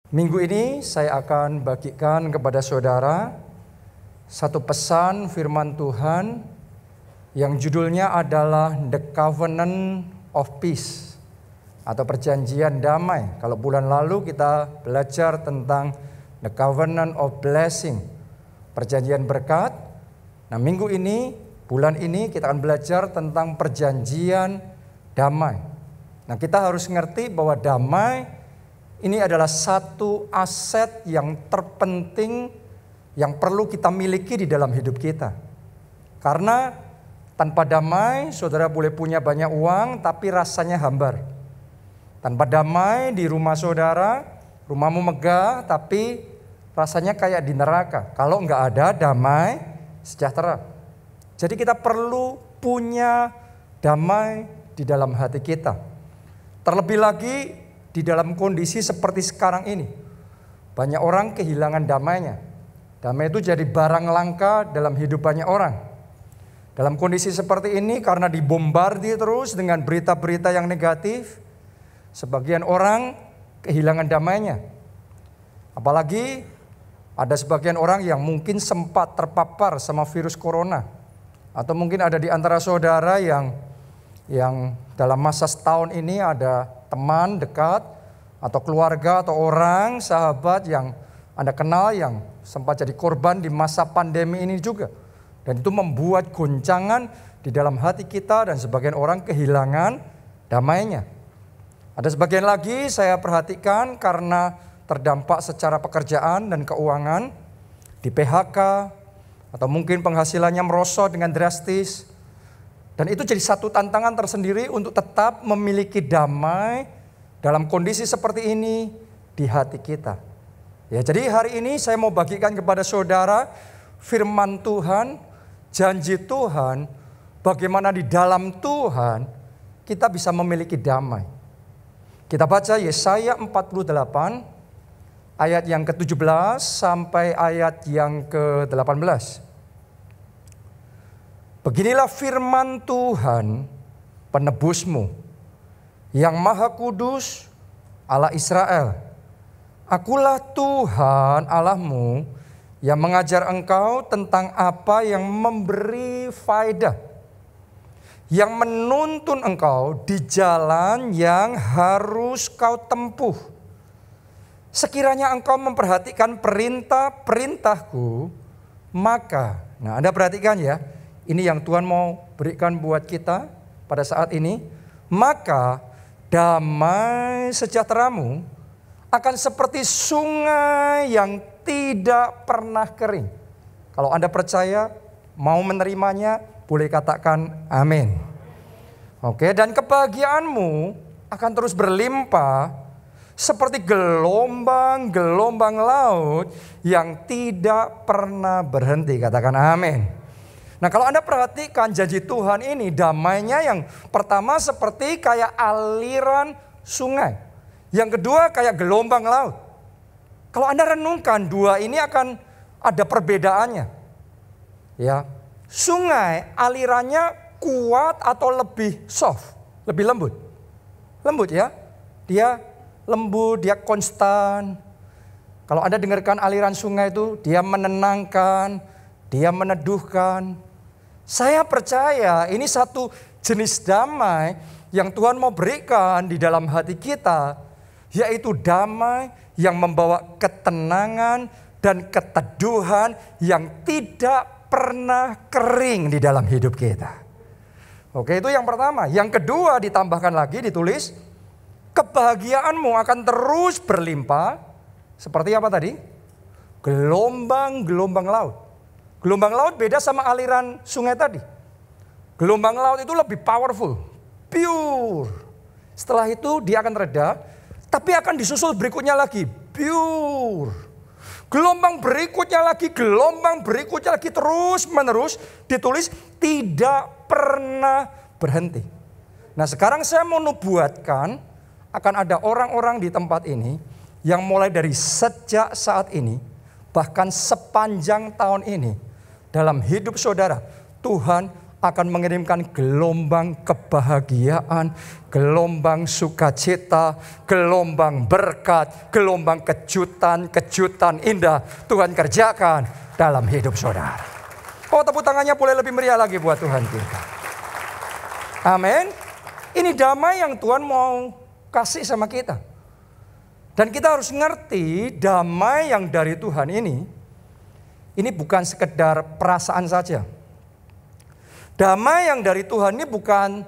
Minggu ini saya akan bagikan kepada saudara satu pesan firman Tuhan yang judulnya adalah The Covenant of Peace atau perjanjian damai. Kalau bulan lalu kita belajar tentang The Covenant of Blessing, perjanjian berkat. Nah, minggu ini, bulan ini kita akan belajar tentang perjanjian damai. Nah, kita harus ngerti bahwa damai ini adalah satu aset yang terpenting yang perlu kita miliki di dalam hidup kita. Karena tanpa damai, saudara boleh punya banyak uang tapi rasanya hambar. Tanpa damai di rumah saudara, rumahmu megah tapi rasanya kayak di neraka. Kalau nggak ada damai sejahtera. Jadi kita perlu punya damai di dalam hati kita. Terlebih lagi di dalam kondisi seperti sekarang ini, banyak orang kehilangan damainya. Damai itu jadi barang langka dalam hidup banyak orang. Dalam kondisi seperti ini, karena dibombardir terus dengan berita-berita yang negatif, sebagian orang kehilangan damainya. Apalagi ada sebagian orang yang mungkin sempat terpapar sama virus corona. Atau mungkin ada di antara saudara yang dalam masa setahun ini ada teman dekat atau keluarga atau orang, sahabat yang Anda kenal yang sempat jadi korban di masa pandemi ini juga. Dan itu membuat goncangan di dalam hati kita dan sebagian orang kehilangan damainya. Ada sebagian lagi saya perhatikan karena terdampak secara pekerjaan dan keuangan, di PHK atau mungkin penghasilannya merosot dengan drastis. Dan itu jadi satu tantangan tersendiri untuk tetap memiliki damai dalam kondisi seperti ini di hati kita. Ya, jadi hari ini saya mau bagikan kepada saudara firman Tuhan, janji Tuhan, bagaimana di dalam Tuhan kita bisa memiliki damai. Kita baca Yesaya 48 ayat yang ke-17 sampai ayat yang ke-18. Beginilah firman Tuhan penebusmu, yang Maha Kudus, Allah Israel. Akulah Tuhan Allahmu yang mengajar engkau tentang apa yang memberi faedah, yang menuntun engkau di jalan yang harus kau tempuh. Sekiranya engkau memperhatikan perintah-perintahku, maka, nah Anda perhatikan ya, ini yang Tuhan mau berikan buat kita pada saat ini. Maka damai sejahteramu akan seperti sungai yang tidak pernah kering. Kalau Anda percaya, mau menerimanya, boleh katakan amin. Oke, dan kebahagiaanmu akan terus berlimpah seperti gelombang-gelombang laut yang tidak pernah berhenti. Katakan amin. Nah, kalau Anda perhatikan janji Tuhan ini, damainya yang pertama seperti kayak aliran sungai. Yang kedua kayak gelombang laut. Kalau Anda renungkan, dua ini akan ada perbedaannya. Ya, sungai alirannya kuat atau lebih soft, lebih lembut. Lembut ya, dia lembut, dia konstan. Kalau Anda dengarkan aliran sungai itu, dia menenangkan, dia meneduhkan. Saya percaya ini satu jenis damai yang Tuhan mau berikan di dalam hati kita, yaitu damai yang membawa ketenangan dan keteduhan yang tidak pernah kering di dalam hidup kita. Oke, itu yang pertama. Yang kedua ditambahkan lagi, ditulis, kebahagiaanmu akan terus berlimpah. Seperti apa tadi? Gelombang-gelombang laut. Gelombang laut beda sama aliran sungai tadi. Gelombang laut itu lebih powerful, pure. Setelah itu dia akan reda, tapi akan disusul berikutnya lagi, pure. Gelombang berikutnya lagi, terus menerus, ditulis tidak pernah berhenti. Nah, sekarang saya mau nubuatkan akan ada orang-orang di tempat ini yang mulai dari sejak saat ini, bahkan sepanjang tahun ini, dalam hidup saudara, Tuhan akan mengirimkan gelombang kebahagiaan, gelombang sukacita, gelombang berkat, gelombang kejutan indah Tuhan kerjakan dalam hidup saudara. Oh, tepuk tangannya boleh lebih meriah lagi buat Tuhan kita. Amin. Ini damai yang Tuhan mau kasih sama kita. Dan kita harus ngerti damai yang dari Tuhan ini bukan sekedar perasaan saja. Damai yang dari Tuhan ini bukan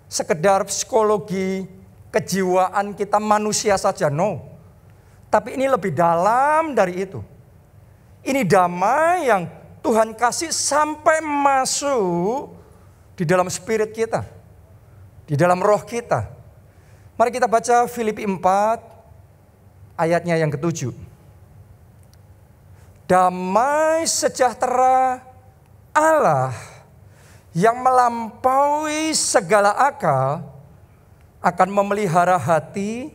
sekedar psikologi, kejiwaan kita manusia saja, no. Tapi ini lebih dalam dari itu. Ini damai yang Tuhan kasih sampai masuk di dalam spirit kita, di dalam roh kita. Mari kita baca Filipi 4 ayatnya yang ke-7. Damai sejahtera Allah yang melampaui segala akal akan memelihara hati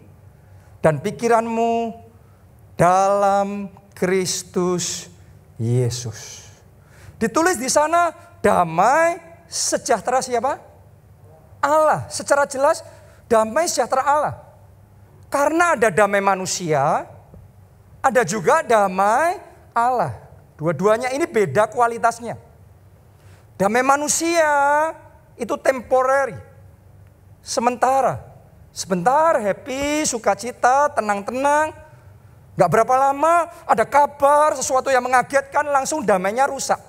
dan pikiranmu dalam Kristus Yesus. Ditulis di sana damai sejahtera siapa? Allah. Secara jelas damai sejahtera Allah. Karena ada damai manusia, ada juga damai Allah. Dua-duanya ini beda kualitasnya. Damai manusia itu temporary. Sebentar happy, sukacita, tenang-tenang. Gak berapa lama ada kabar sesuatu yang mengagetkan, langsung damainya rusak.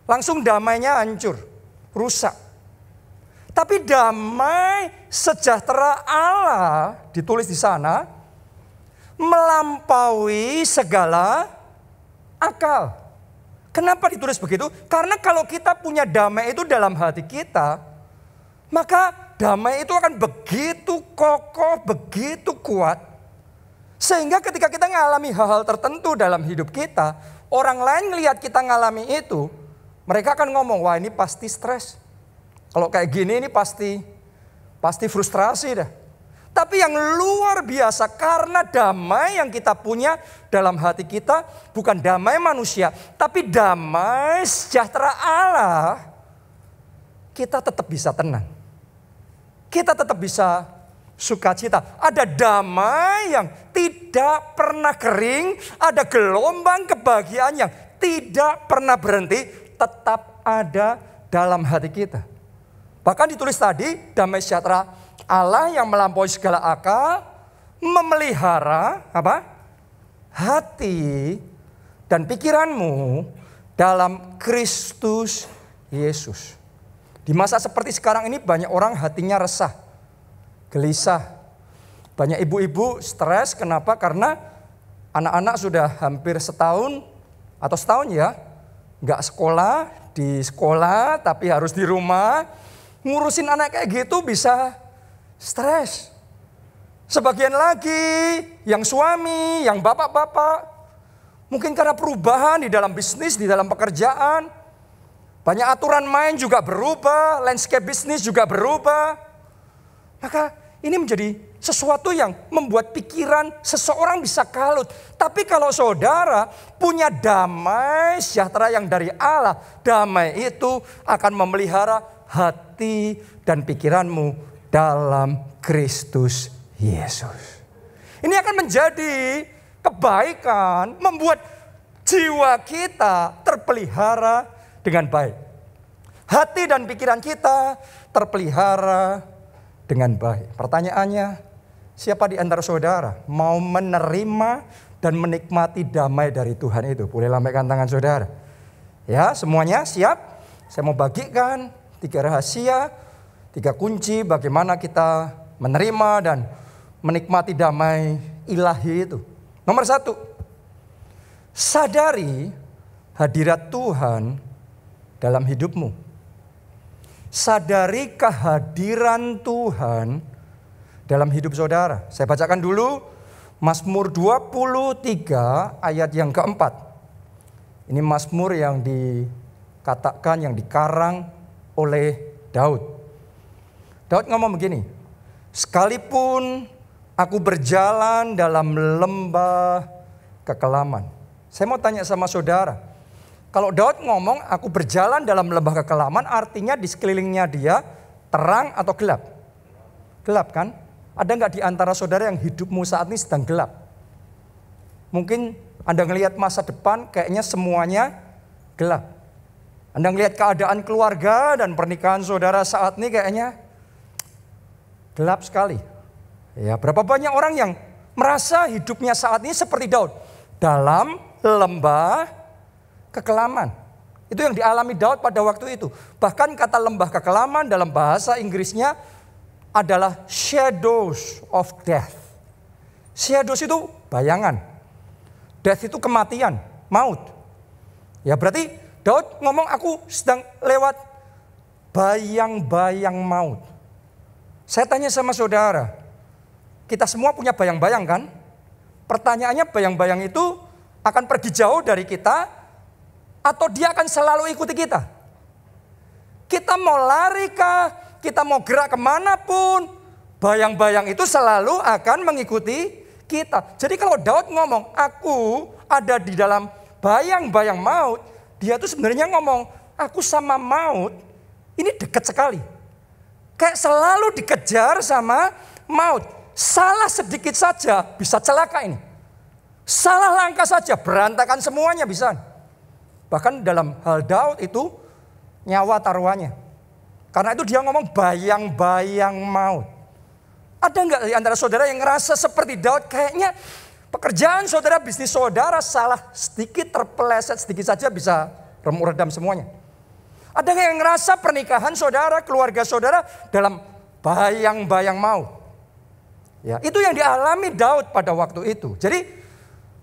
Langsung damainya hancur, rusak. Tapi damai sejahtera Allah ditulis di sana melampaui segala akal. Kenapa ditulis begitu? Karena kalau kita punya damai itu dalam hati kita, maka damai itu akan begitu kokoh, begitu kuat. Sehingga ketika kita mengalami hal-hal tertentu dalam hidup kita, orang lain melihat kita mengalami itu, mereka akan ngomong, wah ini pasti stres. Kalau kayak gini ini pasti frustrasi dah. Tapi yang luar biasa karena damai yang kita punya dalam hati kita bukan damai manusia, tapi damai sejahtera Allah. Kita tetap bisa tenang. Kita tetap bisa sukacita. Ada damai yang tidak pernah kering, ada gelombang kebahagiaan yang tidak pernah berhenti, tetap ada dalam hati kita. Bahkan ditulis tadi damai sejahtera Allah yang melampaui segala akal memelihara apa? Hati dan pikiranmu dalam Kristus Yesus. Di masa seperti sekarang ini banyak orang hatinya resah, gelisah. Banyak ibu-ibu stres, kenapa? Karena anak-anak sudah hampir setahun atau setahun ya, nggak sekolah, di sekolah tapi harus di rumah. Ngurusin anak kayak gitu bisa stres. Sebagian lagi yang suami, yang bapak-bapak, mungkin karena perubahan di dalam bisnis, di dalam pekerjaan. Banyak aturan main juga berubah, landscape bisnis juga berubah. Maka ini menjadi sesuatu yang membuat pikiran seseorang bisa kalut. Tapi kalau saudara punya damai sejahtera yang dari Allah, damai itu akan memelihara hati dan pikiranmu dalam Kristus Yesus. Ini akan menjadi kebaikan, membuat jiwa kita terpelihara dengan baik. Hati dan pikiran kita terpelihara dengan baik. Pertanyaannya, siapa di antara saudara mau menerima dan menikmati damai dari Tuhan itu? Boleh lambaikan tangan saudara. Ya, semuanya siap? Saya mau bagikan 3 rahasia, 3 kunci bagaimana kita menerima dan menikmati damai ilahi itu. Nomor 1, sadari hadirat Tuhan dalam hidupmu. Sadari kehadiran Tuhan dalam hidup saudara. Saya bacakan dulu Mazmur 23 ayat yang keempat. Ini Mazmur yang dikatakan, yang dikarang oleh Daud. Daud ngomong begini, sekalipun aku berjalan dalam lembah kekelaman. Saya mau tanya sama saudara, Kalau Daud ngomong, aku berjalan dalam lembah kekelaman, artinya di sekelilingnya dia terang atau gelap? Gelap kan? Ada nggak di antara saudara yang hidupmu saat ini sedang gelap? Mungkin Anda ngelihat masa depan kayaknya semuanya gelap. Anda ngelihat keadaan keluarga dan pernikahan saudara saat ini kayaknya gelap sekali. Ya, berapa banyak orang yang merasa hidupnya saat ini seperti Daud. Dalam lembah kekelaman. Itu yang dialami Daud pada waktu itu. Bahkan kata lembah kekelaman dalam bahasa Inggrisnya adalah shadows of death. Shadows itu bayangan. Death itu kematian, maut. Ya berarti Daud ngomong aku sedang lewat bayang-bayang maut. Saya tanya sama saudara, kita semua punya bayang-bayang kan? Pertanyaannya bayang-bayang itu akan pergi jauh dari kita atau dia akan selalu ikuti kita? Kita mau lari kah? Kita mau gerak kemanapun, bayang-bayang itu selalu akan mengikuti kita. Jadi kalau Daud ngomong, aku ada di dalam bayang-bayang maut, dia tuh sebenarnya ngomong, aku sama maut, ini dekat sekali. Kayak selalu dikejar sama maut. Salah sedikit saja bisa celaka ini. Salah langkah saja berantakan semuanya bisa. Bahkan dalam hal Daud itu nyawa taruhannya. Karena itu dia ngomong bayang-bayang maut. Ada nggak di antara saudara yang ngerasa seperti Daud? Kayaknya pekerjaan saudara, bisnis saudara salah sedikit, terpeleset sedikit saja bisa remuk-redam semuanya. Ada nggak yang ngerasa pernikahan saudara, keluarga saudara dalam bayang-bayang maut? Ya, itu yang dialami Daud pada waktu itu. Jadi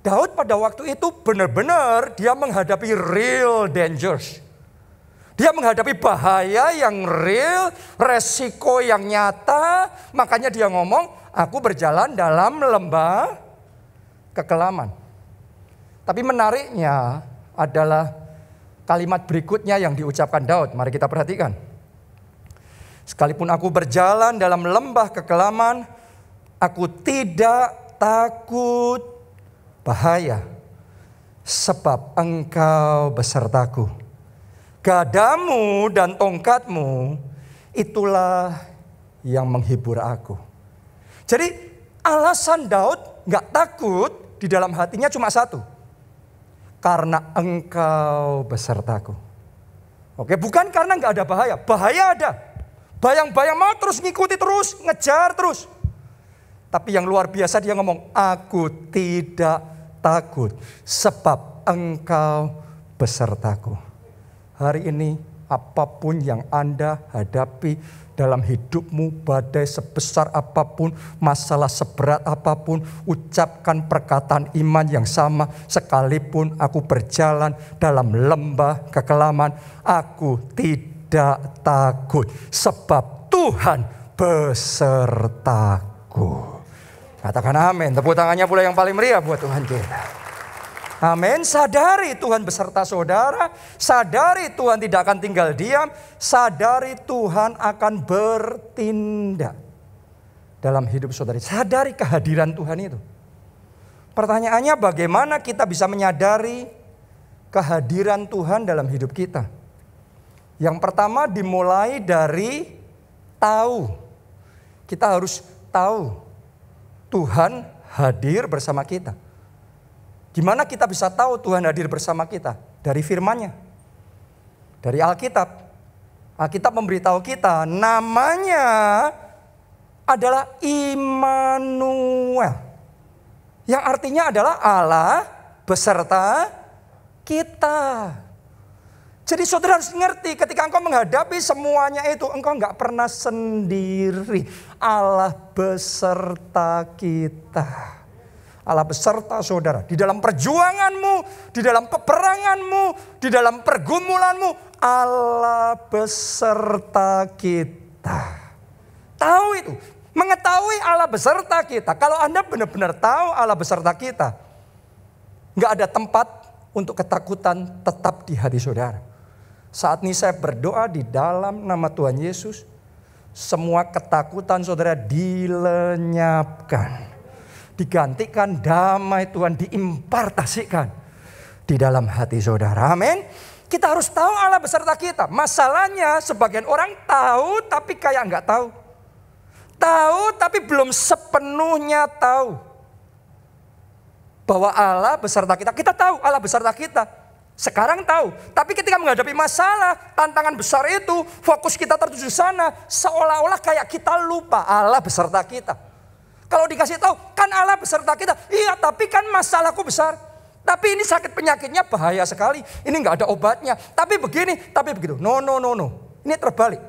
Daud pada waktu itu benar-benar dia menghadapi real dangers. Dia menghadapi bahaya yang real, resiko yang nyata. Makanya dia ngomong, aku berjalan dalam lembah kekelaman. Tapi menariknya adalah kalimat berikutnya yang diucapkan Daud. Mari kita perhatikan. Sekalipun aku berjalan dalam lembah kekelaman, aku tidak takut bahaya, sebab engkau besertaku. Gadamu dan tongkatmu itulah yang menghibur aku. Jadi alasan Daud gak takut di dalam hatinya cuma satu. Karena engkau besertaku. Oke, bukan karena gak ada bahaya. Bahaya ada. Bayang-bayang mau terus ngikuti terus, ngejar terus. Tapi yang luar biasa dia ngomong, aku tidak takut sebab engkau besertaku. Hari ini apapun yang Anda hadapi dalam hidupmu, badai sebesar apapun, masalah seberat apapun, ucapkan perkataan iman yang sama. Sekalipun aku berjalan dalam lembah kekelaman, aku tidak takut sebab Tuhan besertaku. Katakan amin. Tepuk tangannya pula yang paling meriah buat Tuhan kita. Amin. Sadari Tuhan beserta saudara. Sadari Tuhan tidak akan tinggal diam. Sadari Tuhan akan bertindak dalam hidup saudari. Sadari kehadiran Tuhan itu. Pertanyaannya bagaimana kita bisa menyadari kehadiran Tuhan dalam hidup kita? Yang pertama dimulai dari tahu. Kita harus tahu Tuhan hadir bersama kita. Gimana kita bisa tahu Tuhan hadir bersama kita? Dari firman-Nya. Dari Alkitab. Alkitab memberitahu kita namanya adalah Immanuel. Yang artinya adalah Allah beserta kita. Jadi saudara harus ngerti ketika engkau menghadapi semuanya itu, engkau gak pernah sendiri. Allah beserta kita. Allah beserta saudara. Di dalam perjuanganmu, di dalam peperanganmu, di dalam pergumulanmu, Allah beserta kita. Tahu itu. Mengetahui Allah beserta kita. Kalau Anda benar-benar tahu Allah beserta kita, gak ada tempat untuk ketakutan tetap di hati saudara. Saat ini saya berdoa di dalam nama Tuhan Yesus, semua ketakutan saudara dilenyapkan. Digantikan damai Tuhan, diimpartasikan. di dalam hati saudara. Amin. Kita harus tahu Allah beserta kita. Masalahnya sebagian orang tahu tapi kayak nggak tahu. Tahu tapi belum sepenuhnya tahu bahwa Allah beserta kita. Kita tahu Allah beserta kita. Sekarang tahu. Tapi ketika menghadapi masalah, tantangan besar itu, fokus kita tertuju sana. Seolah-olah kayak kita lupa Allah beserta kita. Kalau dikasih tahu, kan Allah beserta kita. Iya, tapi kan masalahku besar. Tapi ini sakit penyakitnya bahaya sekali. Ini nggak ada obatnya. Tapi begini, tapi begitu. No. Ini terbalik.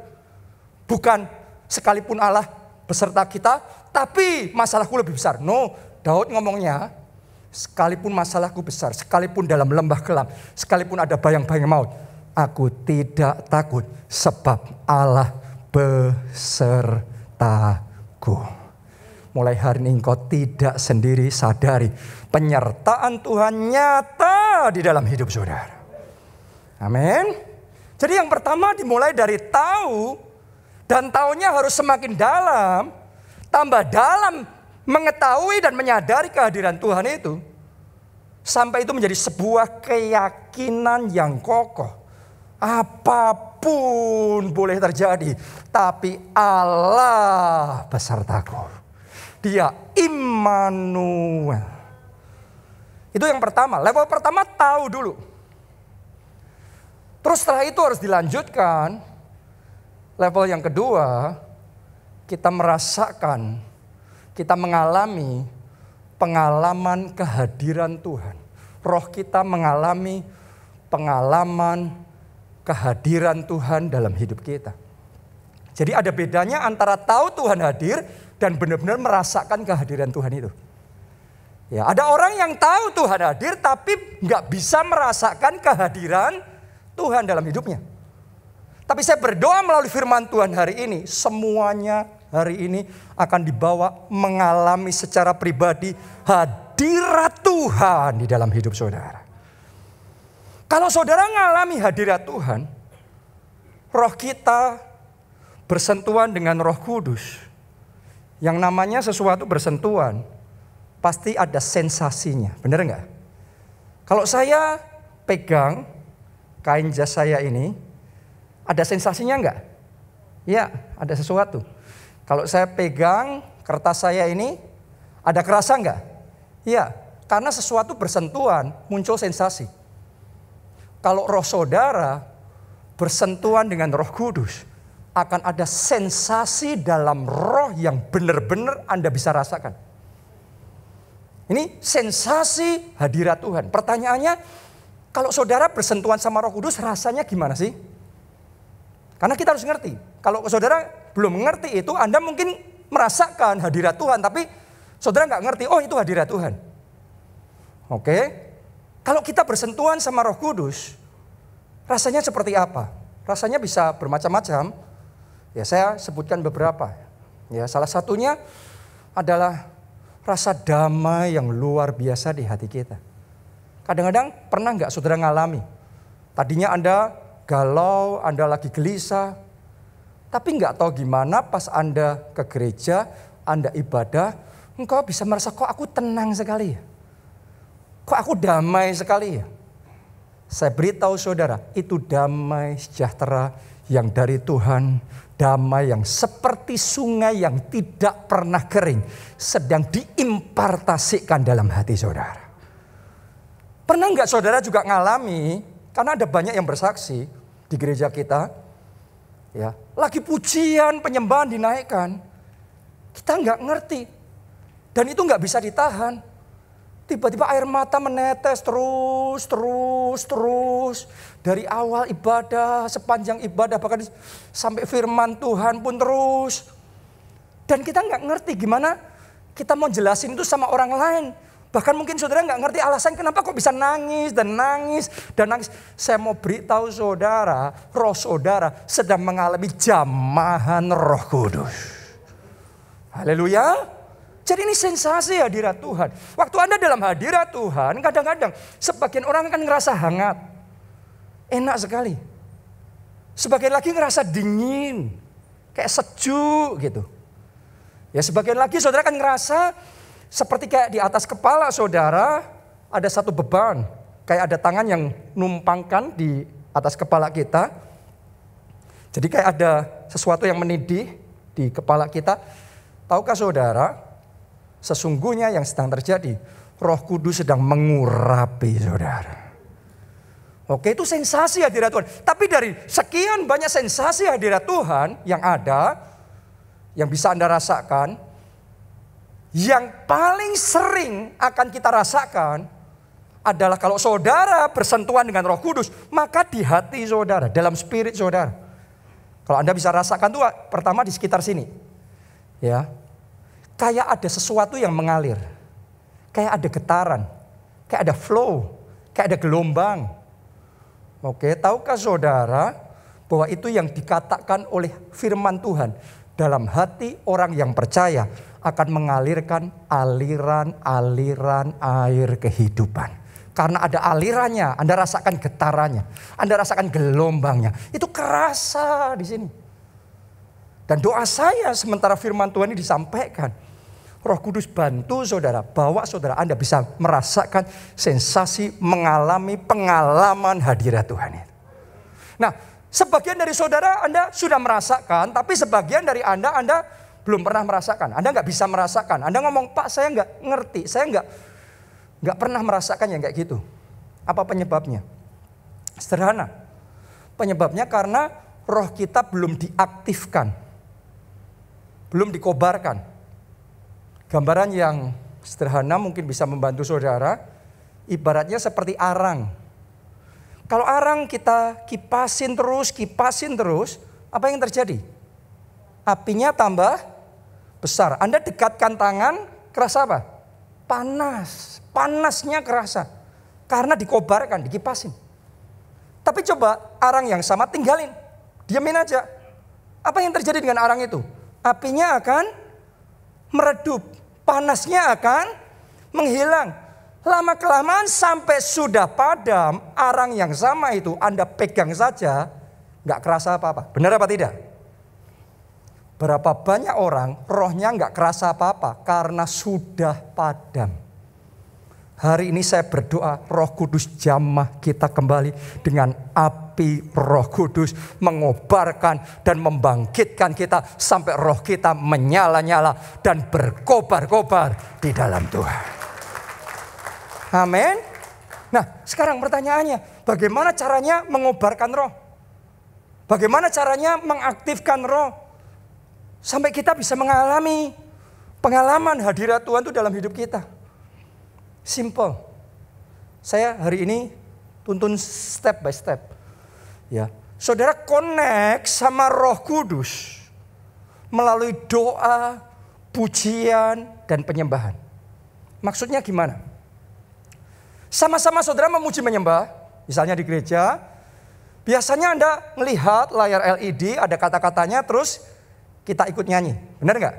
Bukan sekalipun Allah beserta kita, tapi masalahku lebih besar. No, Daud ngomongnya, sekalipun masalahku besar, sekalipun dalam lembah kelam, sekalipun ada bayang-bayang maut, aku tidak takut sebab Allah besertaku. Mulai hari ini engkau tidak sendiri, sadari penyertaan Tuhan nyata di dalam hidup saudara. Amin. Jadi yang pertama dimulai dari tahu, dan tahunya harus semakin dalam, tambah dalam mengetahui dan menyadari kehadiran Tuhan itu. Sampai itu menjadi sebuah keyakinan yang kokoh. Apapun boleh terjadi, tapi Allah besertaku. Dia Immanuel. Itu yang pertama. Level pertama tahu dulu. Terus setelah itu harus dilanjutkan. Level yang kedua, kita merasakan, kita mengalami pengalaman kehadiran Tuhan. Roh kita mengalami pengalaman kehadiran Tuhan dalam hidup kita. Jadi ada bedanya antara tahu Tuhan hadir dan benar-benar merasakan kehadiran Tuhan itu. Ya, ada orang yang tahu Tuhan hadir tapi nggak bisa merasakan kehadiran Tuhan dalam hidupnya. Tapi saya berdoa melalui firman Tuhan hari ini, semuanya hari ini akan dibawa mengalami secara pribadi hadirat Tuhan di dalam hidup saudara. Kalau saudara mengalami hadirat Tuhan, roh kita bersentuhan dengan Roh Kudus. Yang namanya sesuatu bersentuhan, pasti ada sensasinya, benar nggak? Kalau saya pegang kain jas saya ini, ada sensasinya nggak? Ya, ada sesuatu. Kalau saya pegang kertas saya ini, ada kerasa nggak? Ya, karena sesuatu bersentuhan, muncul sensasi. Kalau roh saudara bersentuhan dengan Roh Kudus, akan ada sensasi dalam roh yang benar-benar Anda bisa rasakan. Ini sensasi hadirat Tuhan. Pertanyaannya, kalau saudara bersentuhan sama Roh Kudus rasanya gimana sih? Karena kita harus ngerti. Kalau saudara belum mengerti itu, Anda mungkin merasakan hadirat Tuhan, tapi saudara nggak ngerti, oh itu hadirat Tuhan. Oke. Kalau kita bersentuhan sama Roh Kudus, rasanya seperti apa? Rasanya bisa bermacam-macam. Ya, saya sebutkan beberapa. Ya, salah satunya adalah rasa damai yang luar biasa di hati kita. Kadang-kadang pernah nggak saudara ngalami? Tadinya Anda galau, Anda lagi gelisah, tapi nggak tahu gimana pas Anda ke gereja, Anda ibadah, engkau bisa merasa kok aku tenang sekali ya. Kok aku damai sekali ya. Saya beritahu saudara, itu damai sejahtera yang dari Tuhan. Damai yang seperti sungai yang tidak pernah kering sedang diimpartasikan dalam hati saudara. Pernah nggak saudara juga ngalami, karena ada banyak yang bersaksi di gereja kita, ya, lagi pujian penyembahan dinaikkan, kita nggak ngerti dan itu nggak bisa ditahan. Tiba-tiba air mata menetes terus dari awal ibadah, sepanjang ibadah, bahkan sampai firman Tuhan pun terus. Dan kita nggak ngerti gimana kita mau jelasin itu sama orang lain. Bahkan mungkin saudara nggak ngerti alasan kenapa kok bisa nangis dan nangis dan nangis. Saya mau beritahu saudara, roh saudara sedang mengalami jamahan Roh Kudus. Haleluya. Jadi ini sensasi hadirat Tuhan. Waktu Anda dalam hadirat Tuhan, kadang-kadang sebagian orang akan ngerasa hangat. Enak sekali. Sebagian lagi ngerasa dingin. Kayak sejuk gitu. Ya sebagian lagi saudara akan ngerasa seperti kayak di atas kepala saudara ada satu beban. kayak ada tangan yang numpangkan di atas kepala kita. Jadi kayak ada sesuatu yang menindih di kepala kita. Tahukah saudara, sesungguhnya yang sedang terjadi, Roh Kudus sedang mengurapi saudara. Oke, itu sensasi hadirat Tuhan. Tapi dari sekian banyak sensasi hadirat Tuhan yang ada, yang bisa Anda rasakan, yang paling sering akan kita rasakan adalah kalau saudara bersentuhan dengan Roh Kudus, maka di hati saudara, dalam spirit saudara. Kalau Anda bisa rasakan tuh pertama di sekitar sini. Ya. Kayak ada sesuatu yang mengalir. Kayak ada getaran, kayak ada flow, kayak ada gelombang. Oke, tahukah saudara bahwa itu yang dikatakan oleh firman Tuhan dalam hati orang yang percaya akan mengalirkan aliran-aliran air kehidupan. Karena ada alirannya, Anda rasakan getarannya, Anda rasakan gelombangnya. Itu kerasa di sini. Dan doa saya sementara firman Tuhan ini disampaikan, Roh Kudus bantu saudara, bawa saudara Anda bisa merasakan sensasi mengalami pengalaman hadirat Tuhan itu. Nah, sebagian dari saudara Anda sudah merasakan, tapi sebagian dari Anda belum pernah merasakan. Anda nggak bisa merasakan. Anda ngomong, Pak saya nggak ngerti, saya nggak pernah merasakan yang kayak gitu. Apa penyebabnya? Sederhana. Penyebabnya karena roh kita belum diaktifkan. Belum dikobarkan. Gambaran yang sederhana mungkin bisa membantu saudara. Ibaratnya seperti arang. Kalau arang kita kipasin terus, apa yang terjadi? Apinya tambah besar. Anda dekatkan tangan, kerasa apa? Panas. Panasnya kerasa. Karena dikobarkan, dikipasin. Tapi coba arang yang sama tinggalin. Diamin aja. Apa yang terjadi dengan arang itu? Apinya akan meredup. Panasnya akan menghilang. Lama-kelamaan sampai sudah padam, arang yang sama itu Anda pegang saja, nggak kerasa apa-apa. Benar apa tidak? Berapa banyak orang rohnya nggak kerasa apa-apa karena sudah padam. Hari ini saya berdoa Roh Kudus jamah kita kembali dengan api Roh Kudus mengobarkan dan membangkitkan kita sampai roh kita menyala-nyala dan berkobar-kobar di dalam Tuhan. Amin. Nah, sekarang pertanyaannya, bagaimana caranya mengobarkan roh? Bagaimana caranya mengaktifkan roh? Sampai kita bisa mengalami pengalaman hadirat Tuhan itu dalam hidup kita. Simple. Saya hari ini tuntun step by step. Ya, saudara connect sama Roh Kudus melalui doa, pujian, dan penyembahan. Maksudnya gimana? Sama-sama saudara memuji menyembah, misalnya di gereja, biasanya Anda melihat layar LED, ada kata-katanya, terus kita ikut nyanyi. Benar nggak?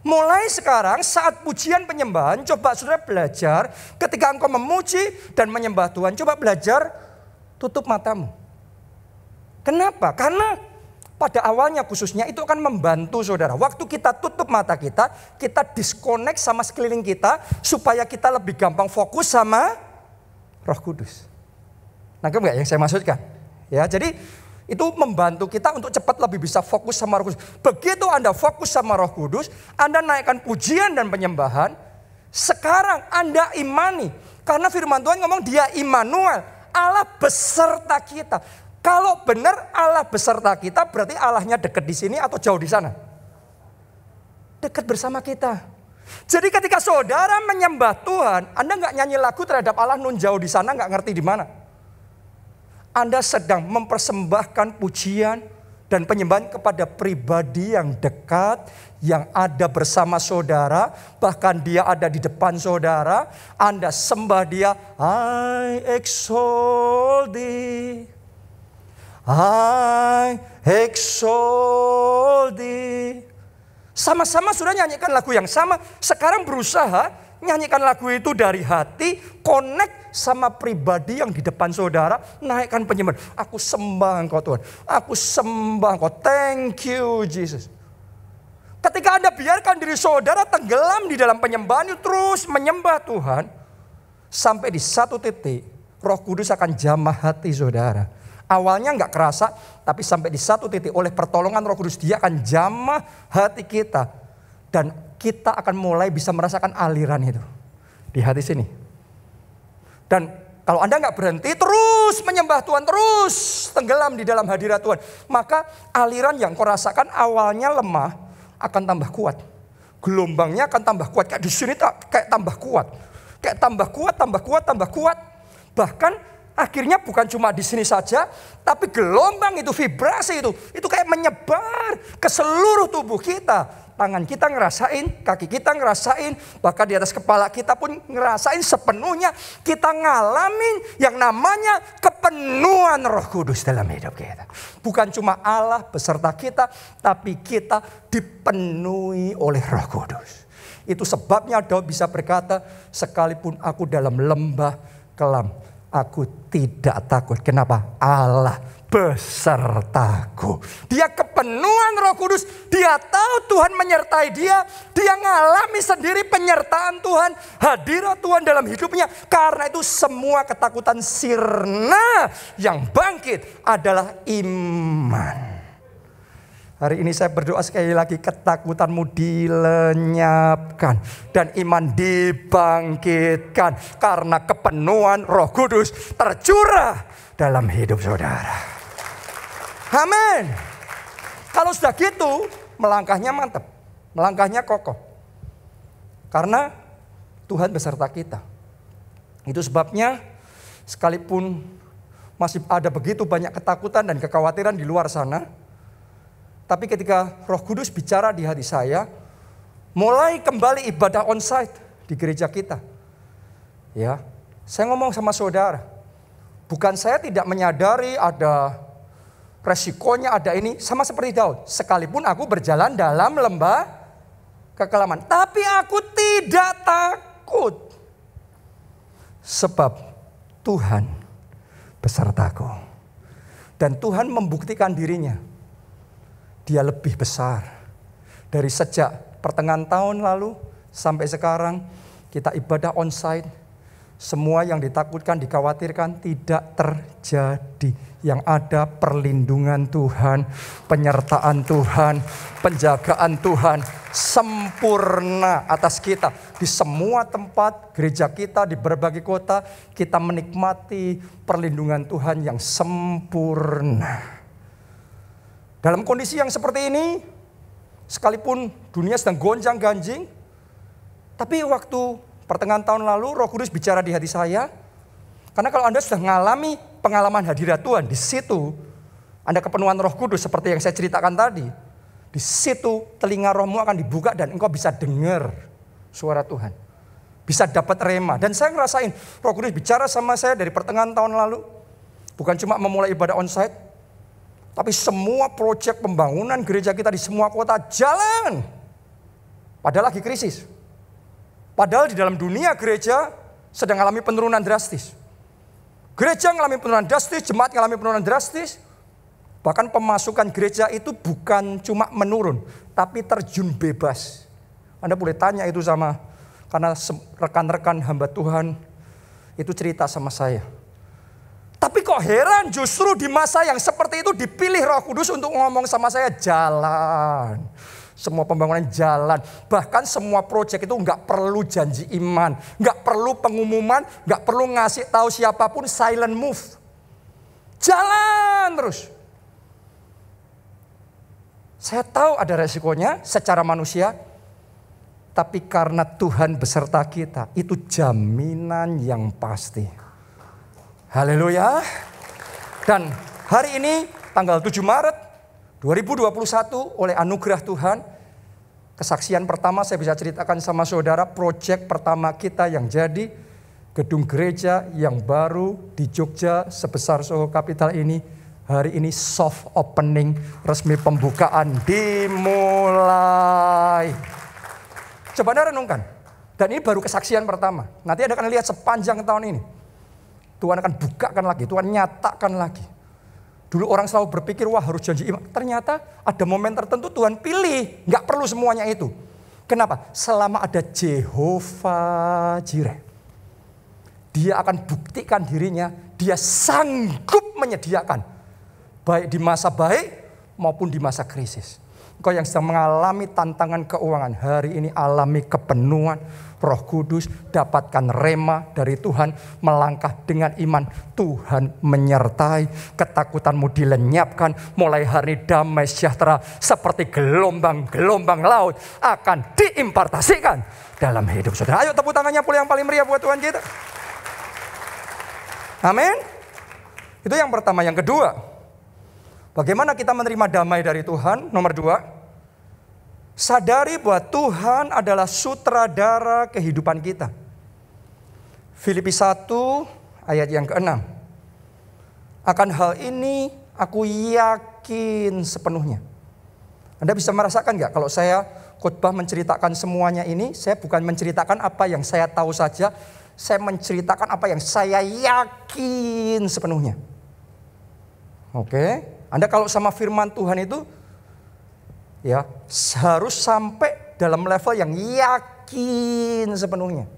Mulai sekarang saat pujian penyembahan, coba saudara belajar ketika engkau memuji dan menyembah Tuhan, coba belajar tutup matamu. Kenapa? Karena pada awalnya khususnya itu akan membantu saudara. Waktu kita tutup mata kita disconnect sama sekeliling kita supaya kita lebih gampang fokus sama Roh Kudus. Nangkep nggak yang saya maksudkan? Ya, jadi itu membantu kita untuk cepat lebih bisa fokus sama Roh Kudus. Begitu Anda fokus sama Roh Kudus, Anda naikkan pujian dan penyembahan, sekarang Anda imani. Karena firman Tuhan ngomong dia Immanuel, Allah beserta kita. Kalau benar Allah beserta kita, berarti Allahnya dekat di sini atau jauh di sana? Dekat bersama kita. Jadi ketika saudara menyembah Tuhan, Anda nggak nyanyi lagu terhadap Allah nun jauh di sana, nggak ngerti di mana. Anda sedang mempersembahkan pujian dan penyembahan kepada pribadi yang dekat, yang ada bersama saudara, bahkan dia ada di depan saudara. Anda sembah dia, I exalt thee, I exalt thee. Sama-sama sudah nyanyikan lagu yang sama, sekarang berusaha nyanyikan lagu itu dari hati, connect sama pribadi yang di depan saudara, naikkan penyembahan. Aku sembah Engkau Tuhan, aku sembah Engkau, thank you Jesus. Ketika Anda biarkan diri saudara tenggelam di dalam penyembahan itu terus menyembah Tuhan, sampai di satu titik Roh Kudus akan jamah hati saudara. Awalnya nggak kerasa, tapi sampai di satu titik oleh pertolongan Roh Kudus dia akan jamah hati kita. Dan kita akan mulai bisa merasakan aliran itu di hati sini. Dan kalau Anda nggak berhenti terus menyembah Tuhan, terus tenggelam di dalam hadirat Tuhan, maka aliran yang kau rasakan awalnya lemah akan tambah kuat. Gelombangnya akan tambah kuat. Kayak di sini kayak tambah kuat. Kayak tambah kuat, tambah kuat, tambah kuat. Bahkan akhirnya bukan cuma di sini saja, tapi gelombang itu, vibrasi itu kayak menyebar ke seluruh tubuh kita. Tangan kita ngerasain, kaki kita ngerasain, bahkan di atas kepala kita pun ngerasain sepenuhnya. Kita ngalamin yang namanya kepenuhan Roh Kudus dalam hidup kita. Bukan cuma Allah beserta kita, tapi kita dipenuhi oleh Roh Kudus. Itu sebabnya Daud bisa berkata, sekalipun aku dalam lembah kelam, aku tidak takut. Kenapa? Allah besertaku. Dia kepenuhan Roh Kudus. Dia tahu Tuhan menyertai dia. Dia ngalami sendiri penyertaan Tuhan. Hadirat Tuhan dalam hidupnya. Karena itu semua ketakutan sirna. Yang bangkit adalah iman. Hari ini saya berdoa sekali lagi, ketakutanmu dilenyapkan dan iman dibangkitkan karena kepenuhan Roh Kudus tercurah dalam hidup saudara. Amin. Kalau sudah gitu, melangkahnya mantap, melangkahnya kokoh. Karena Tuhan beserta kita. Itu sebabnya sekalipun masih ada begitu banyak ketakutan dan kekhawatiran di luar sana, tapi ketika Roh Kudus bicara di hati saya, mulai kembali ibadah onsite di gereja kita. Ya, saya ngomong sama saudara, bukan saya tidak menyadari ada resikonya, ada ini, sama seperti Daud. Sekalipun aku berjalan dalam lembah kekelaman, tapi aku tidak takut. Sebab Tuhan besertaku. Dan Tuhan membuktikan dirinya. Dia lebih besar. Dari sejak pertengahan tahun lalu sampai sekarang kita ibadah onsite. Semua yang ditakutkan, dikhawatirkan tidak terjadi. Yang ada perlindungan Tuhan, penyertaan Tuhan, penjagaan Tuhan sempurna atas kita. Di semua tempat gereja kita, di berbagai kota, kita menikmati perlindungan Tuhan yang sempurna. Dalam kondisi yang seperti ini, sekalipun dunia sedang gonjang-ganjing, tapi waktu pertengahan tahun lalu Roh Kudus bicara di hati saya. Karena kalau Anda sudah mengalami pengalaman hadirat Tuhan, di situ Anda kepenuhan Roh Kudus seperti yang saya ceritakan tadi. Di situ telinga rohmu akan dibuka dan engkau bisa dengar suara Tuhan. Bisa dapat rema. Dan saya ngerasain Roh Kudus bicara sama saya dari pertengahan tahun lalu. Bukan cuma memulai ibadah onsite, tapi semua proyek pembangunan gereja kita di semua kota jalan. Padahal lagi krisis. Padahal di dalam dunia gereja sedang mengalami penurunan drastis. Gereja mengalami penurunan drastis, jemaat mengalami penurunan drastis. Bahkan pemasukan gereja itu bukan cuma menurun, tapi terjun bebas. Anda boleh tanya itu sama, karena rekan-rekan hamba Tuhan itu cerita sama saya. Tapi kok heran justru di masa yang seperti itu dipilih Roh Kudus untuk ngomong sama saya, jalan. Semua pembangunan jalan. Bahkan semua proyek itu nggak perlu janji iman. Nggak perlu pengumuman. Nggak perlu ngasih tahu siapapun, silent move. Jalan terus. Saya tahu ada resikonya secara manusia. Tapi karena Tuhan beserta kita, itu jaminan yang pasti. Haleluya. Dan hari ini tanggal 7 Maret 2021 oleh anugerah Tuhan, kesaksian pertama saya bisa ceritakan sama saudara, proyek pertama kita yang jadi gedung gereja yang baru di Jogja sebesar Soho Capital ini, hari ini soft opening, resmi pembukaan dimulai. Coba Anda renungkan, dan ini baru kesaksian pertama, nanti Anda akan lihat sepanjang tahun ini, Tuhan akan bukakan lagi, Tuhan nyatakan lagi. Dulu orang selalu berpikir, wah harus janji iman. Ternyata ada momen tertentu Tuhan pilih. Nggak perlu semuanya itu. Kenapa? Selama ada Jehovah Jireh. Dia akan buktikan dirinya, dia sanggup menyediakan. Baik di masa baik maupun di masa krisis. Engkau yang sedang mengalami tantangan keuangan, hari ini alami kepenuhan Roh Kudus, dapatkan rema dari Tuhan, melangkah dengan iman. Tuhan menyertai, ketakutanmu dilenyapkan, mulai hari ini damai sejahtera seperti gelombang-gelombang laut akan diimpartasikan dalam hidup saudara. Ayo tepuk tangannya pula yang paling meriah buat Tuhan kita. Amin. Itu yang pertama. Yang kedua, bagaimana kita menerima damai dari Tuhan? Nomor 2, sadari bahwa Tuhan adalah sutradara kehidupan kita. Filipi 1 ayat yang ke-6. Akan hal ini aku yakin sepenuhnya. Anda bisa merasakan gak kalau saya khotbah menceritakan semuanya ini, saya bukan menceritakan apa yang saya tahu saja, saya menceritakan apa yang saya yakin sepenuhnya. Oke, Anda kalau sama firman Tuhan itu, ya, harus sampai dalam level yang yakin sepenuhnya.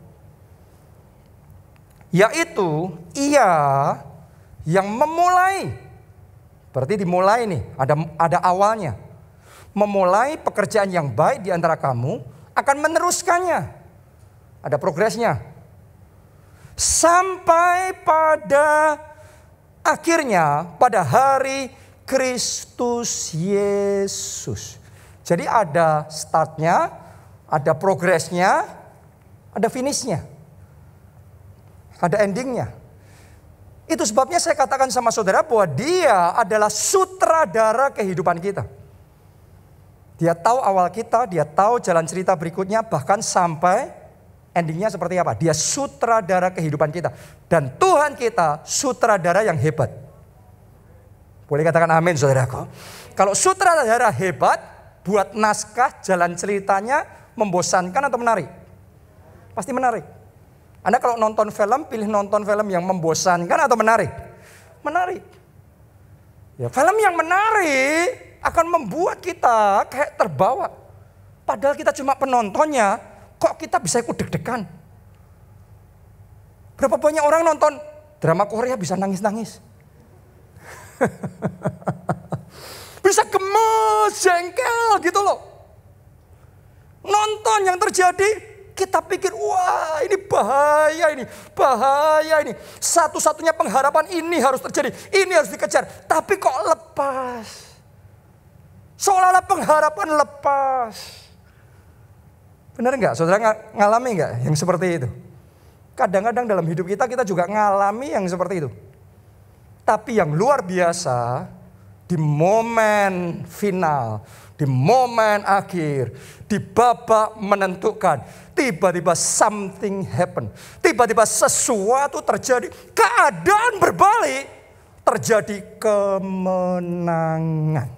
Yaitu Ia yang memulai. Berarti dimulai nih, ada awalnya. Memulai pekerjaan yang baik di antara kamu akan meneruskannya. Ada progresnya. Sampai pada akhirnya pada hari Kristus Yesus. Jadi ada startnya, ada progresnya, ada finishnya, ada endingnya. Itu sebabnya saya katakan sama saudara bahwa dia adalah sutradara kehidupan kita. Dia tahu awal kita, dia tahu jalan cerita berikutnya, bahkan sampai endingnya seperti apa. Dia sutradara kehidupan kita. Dan Tuhan kita sutradara yang hebat. Boleh katakan amin saudaraku. Kalau sutradara hebat, buat naskah jalan ceritanya membosankan atau menarik? Pasti menarik. Anda kalau nonton film, pilih nonton film yang membosankan atau menarik? Menarik. Ya, film yang menarik akan membuat kita kayak terbawa. Padahal kita cuma penontonnya, kok kita bisa ikut deg-degan? Berapa banyak orang nonton drama Korea bisa nangis-nangis? Bisa gemes, jengkel gitu loh. Nonton yang terjadi, kita pikir wah ini bahaya ini. Bahaya ini. Satu-satunya pengharapan ini harus terjadi. Ini harus dikejar. Tapi kok lepas. Seolah-olah pengharapan lepas. Benar enggak? Saudara ngalami enggak yang seperti itu? Kadang-kadang dalam hidup kita juga ngalami yang seperti itu. Tapi yang luar biasa, di momen final, di momen akhir, di babak menentukan, tiba-tiba something happen. Tiba-tiba sesuatu terjadi, keadaan berbalik, terjadi kemenangan.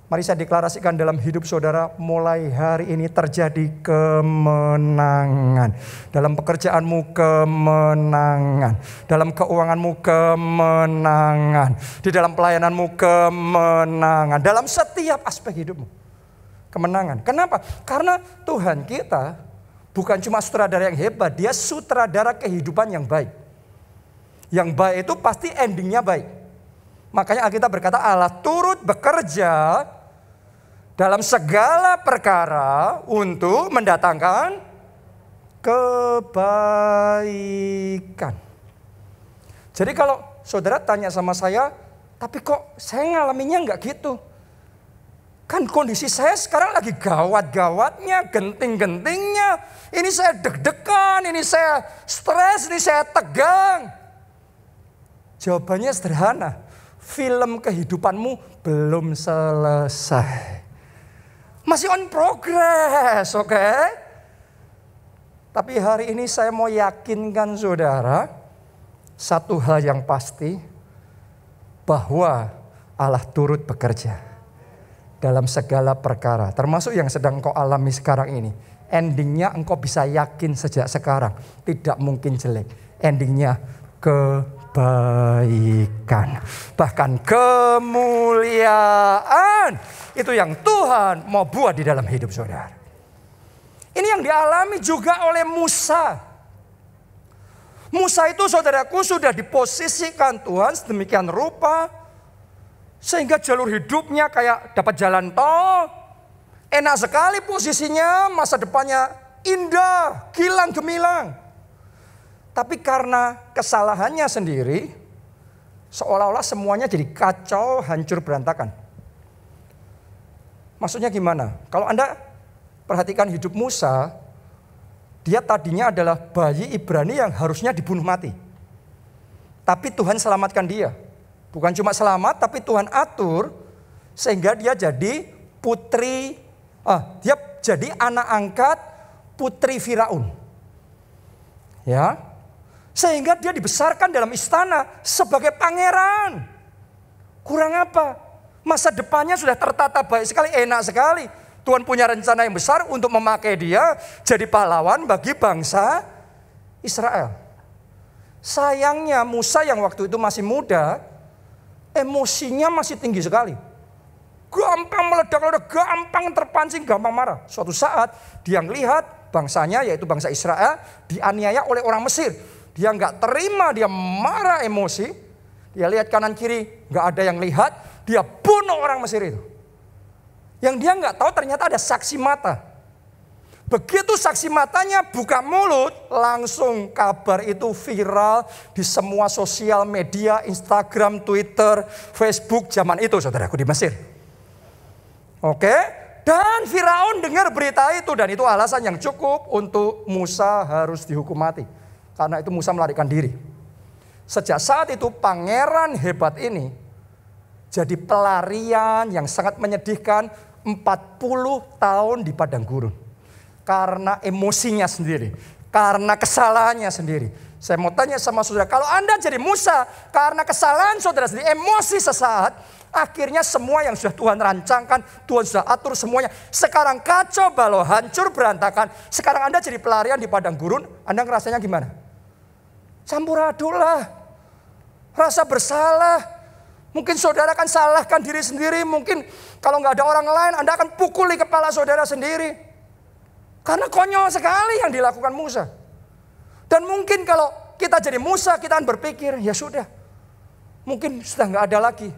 Mari saya deklarasikan dalam hidup saudara, mulai hari ini terjadi kemenangan. Dalam pekerjaanmu kemenangan. Dalam keuanganmu kemenangan. Di dalam pelayananmu kemenangan. Dalam setiap aspek hidupmu. Kemenangan. Kenapa? Karena Tuhan kita bukan cuma sutradara yang hebat. Dia sutradara kehidupan yang baik. Yang baik itu pasti endingnya baik. Makanya Alkitab berkata Allah turut bekerja dalam segala perkara untuk mendatangkan kebaikan. Jadi kalau saudara tanya sama saya, tapi kok saya ngalaminya enggak gitu? Kan kondisi saya sekarang lagi gawat-gawatnya, genting-gentingnya. Ini saya deg-degan, ini saya stres, ini saya tegang. Jawabannya sederhana. Film kehidupanmu belum selesai. Masih on progress, oke? Tapi hari ini saya mau yakinkan saudara, satu hal yang pasti, bahwa Allah turut bekerja dalam segala perkara. Termasuk yang sedang kau alami sekarang ini. Endingnya engkau bisa yakin sejak sekarang. Tidak mungkin jelek. Endingnya kebaikan. Bahkan kemuliaan. Itu yang Tuhan mau buat di dalam hidup saudara. Ini yang dialami juga oleh Musa. Musa itu saudaraku sudah diposisikan Tuhan sedemikian rupa, sehingga jalur hidupnya kayak dapat jalan tol. Enak sekali posisinya, masa depannya indah, gilang gemilang. Tapi karena kesalahannya sendiri, seolah-olah semuanya jadi kacau, hancur berantakan. Maksudnya gimana? Kalau Anda perhatikan hidup Musa, dia tadinya adalah bayi Ibrani yang harusnya dibunuh mati. Tapi Tuhan selamatkan dia. Bukan cuma selamat, tapi Tuhan atur sehingga dia jadi dia jadi anak angkat putri Firaun. Ya. Sehingga dia dibesarkan dalam istana sebagai pangeran. Kurang apa? Masa depannya sudah tertata baik sekali, enak sekali. Tuhan punya rencana yang besar untuk memakai dia jadi pahlawan bagi bangsa Israel. Sayangnya Musa yang waktu itu masih muda, emosinya masih tinggi sekali. Gampang meledak-ledak, gampang terpancing, gampang marah. Suatu saat dia melihat bangsanya yaitu bangsa Israel dianiaya oleh orang Mesir. Dia nggak terima, dia marah emosi. Dia lihat kanan kiri, nggak ada yang lihat. Dia bunuh orang Mesir itu. Yang dia nggak tahu ternyata ada saksi mata. Begitu saksi matanya buka mulut, langsung kabar itu viral di semua sosial media, Instagram, Twitter, Facebook zaman itu saudaraku di Mesir. Oke, dan Firaun dengar berita itu dan itu alasan yang cukup untuk Musa harus dihukum mati. Karena itu Musa melarikan diri. Sejak saat itu pangeran hebat ini jadi pelarian yang sangat menyedihkan 40 tahun di padang gurun. Karena emosinya sendiri. Karena kesalahannya sendiri. Saya mau tanya sama saudara, kalau Anda jadi Musa karena kesalahan saudara sendiri, emosi sesaat, akhirnya semua yang sudah Tuhan rancangkan, Tuhan sudah atur semuanya. Sekarang kacau balau, hancur berantakan. Sekarang Anda jadi pelarian di padang gurun, Anda ngerasanya gimana? Campur aduk lah. Rasa bersalah. Mungkin saudara akan salahkan diri sendiri. Mungkin kalau nggak ada orang lain, Anda akan pukuli kepala saudara sendiri. Karena konyol sekali yang dilakukan Musa. Dan mungkin kalau kita jadi Musa, kita akan berpikir, ya sudah. Mungkin sudah nggak ada lagi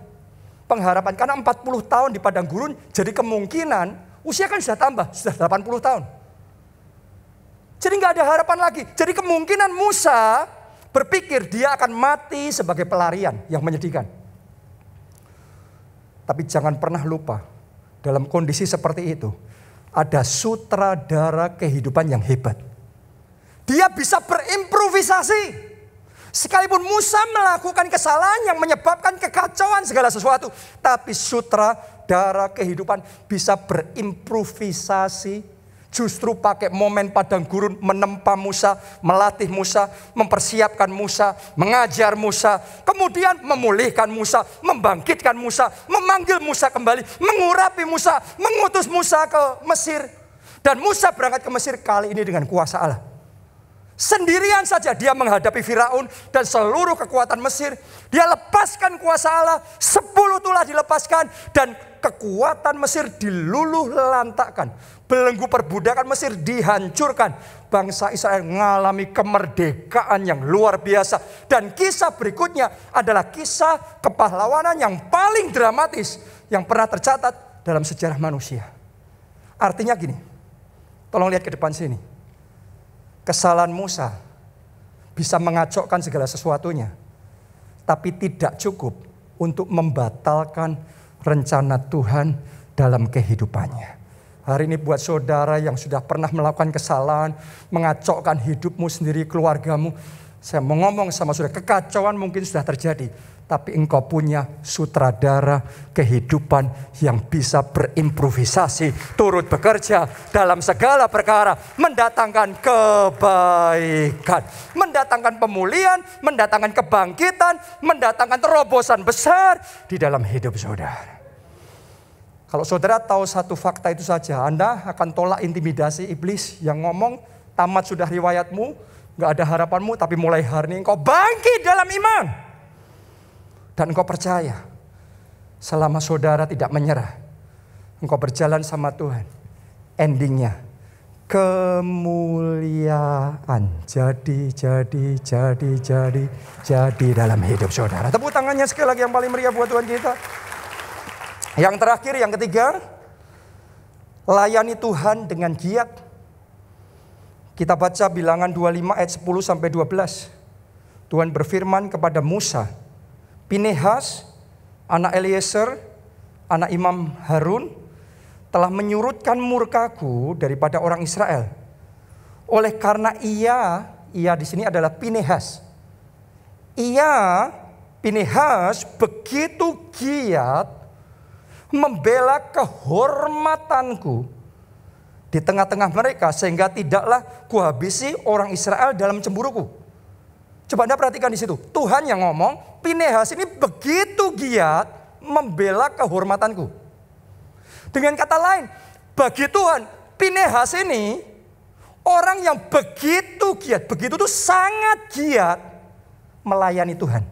pengharapan. Karena 40 tahun di padang gurun, jadi kemungkinan usia kan sudah tambah, sudah 80 tahun. Jadi nggak ada harapan lagi. Jadi kemungkinan Musa berpikir dia akan mati sebagai pelarian yang menyedihkan. Tapi jangan pernah lupa, dalam kondisi seperti itu, ada sutradara kehidupan yang hebat. Dia bisa berimprovisasi. Sekalipun Musa melakukan kesalahan yang menyebabkan kekacauan segala sesuatu. Tapi sutradara kehidupan bisa berimprovisasi. Justru pakai momen padang gurun menempa Musa, melatih Musa, mempersiapkan Musa, mengajar Musa, kemudian memulihkan Musa, membangkitkan Musa, memanggil Musa kembali, mengurapi Musa, mengutus Musa ke Mesir. Dan Musa berangkat ke Mesir kali ini dengan kuasa Allah. Sendirian saja dia menghadapi Firaun dan seluruh kekuatan Mesir. Dia lepaskan kuasa Allah, 10 tulah dilepaskan dan kekuatan Mesir diluluh lantakkan. Belenggu perbudakan Mesir dihancurkan. Bangsa Israel mengalami kemerdekaan yang luar biasa. Dan kisah berikutnya adalah kisah kepahlawanan yang paling dramatis yang pernah tercatat dalam sejarah manusia. Artinya gini, tolong lihat ke depan sini. Kesalahan Musa bisa mengacaukan segala sesuatunya. Tapi tidak cukup untuk membatalkan rencana Tuhan dalam kehidupannya. Hari ini buat saudara yang sudah pernah melakukan kesalahan, mengacaukan hidupmu sendiri, keluargamu. Saya mau ngomong sama saudara, kekacauan mungkin sudah terjadi. Tapi engkau punya sutradara kehidupan yang bisa berimprovisasi, turut bekerja dalam segala perkara, mendatangkan kebaikan, mendatangkan pemulihan, mendatangkan kebangkitan, mendatangkan terobosan besar di dalam hidup saudara. Kalau saudara tahu satu fakta itu saja, Anda akan tolak intimidasi iblis yang ngomong, tamat sudah riwayatmu, gak ada harapanmu, tapi mulai hari ini engkau bangkit dalam iman. Dan engkau percaya, selama saudara tidak menyerah, engkau berjalan sama Tuhan, endingnya kemuliaan jadi dalam hidup saudara. Tepuk tangannya sekali lagi yang paling meriah buat Tuhan kita. Yang terakhir, yang ketiga, layani Tuhan dengan giat. Kita baca Bilangan 25 ayat 10 sampai 12. Tuhan berfirman kepada Musa, Pinehas, anak Eliezer, anak Imam Harun, telah menyurutkan murkaku daripada orang Israel. Oleh karena ia di sini adalah Pinehas. Pinehas begitu giat membela kehormatanku di tengah-tengah mereka, sehingga tidaklah kuhabisi orang Israel dalam cemburuku. Coba Anda perhatikan di situ. Tuhan yang ngomong, Pinehas ini begitu giat membela kehormatanku. Dengan kata lain, bagi Tuhan, Pinehas ini orang yang begitu giat, begitu tuh sangat giat melayani Tuhan.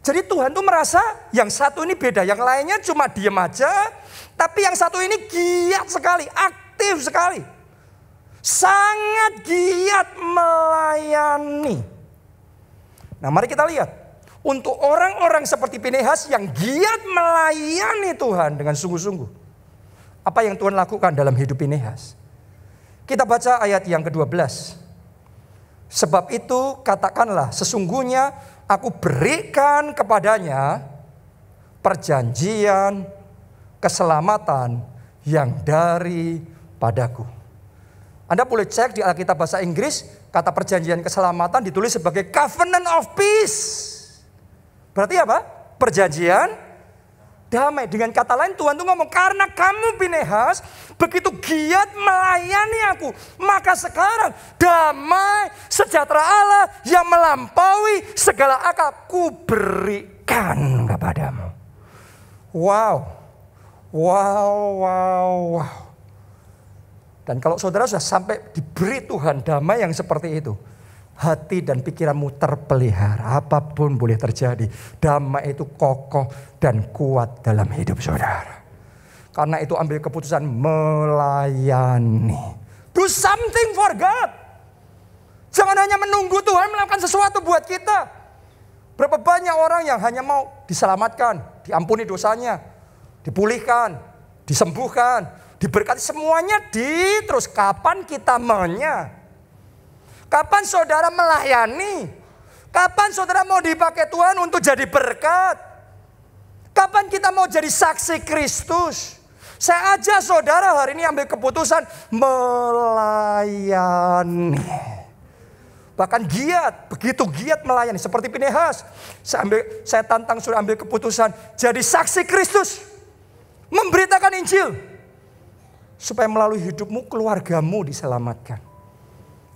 Jadi Tuhan tuh merasa yang satu ini beda, yang lainnya cuma diem aja, tapi yang satu ini giat sekali, aktif sekali. Sangat giat melayani. Nah, mari kita lihat. Untuk orang-orang seperti Pinehas yang giat melayani Tuhan dengan sungguh-sungguh, apa yang Tuhan lakukan dalam hidup Pinehas? Kita baca ayat yang ke-12. Sebab itu katakanlah, sesungguhnya aku berikan kepadanya perjanjian keselamatan yang daripadaku. Anda boleh cek di Alkitab bahasa Inggris, kata perjanjian keselamatan ditulis sebagai covenant of peace. Berarti apa? Perjanjian damai. Dengan kata lain, Tuhan tuh ngomong, karena kamu Pinehas begitu giat melayani aku, maka sekarang damai sejahtera Allah yang melampaui segala akal ku berikan kepadamu. Wow. Dan kalau saudara sudah sampai diberi Tuhan damai yang seperti itu, hati dan pikiranmu terpelihara, apapun boleh terjadi. Damai itu kokoh dan kuat dalam hidup saudara. Karena itu ambil keputusan melayani. Do something for God. Jangan hanya menunggu Tuhan melakukan sesuatu buat kita. Berapa banyak orang yang hanya mau diselamatkan, diampuni dosanya, dipulihkan, disembuhkan, diberkati, semuanya terus kapan kita maunya? Kapan saudara melayani? Kapan saudara mau dipakai Tuhan untuk jadi berkat? Kapan kita mau jadi saksi Kristus? Saya ajak saudara hari ini ambil keputusan melayani. Bahkan giat, begitu giat melayani. Seperti Pinehas. Saya tantang saudara ambil keputusan jadi saksi Kristus. Memberitakan Injil. Supaya melalui hidupmu, keluargamu diselamatkan.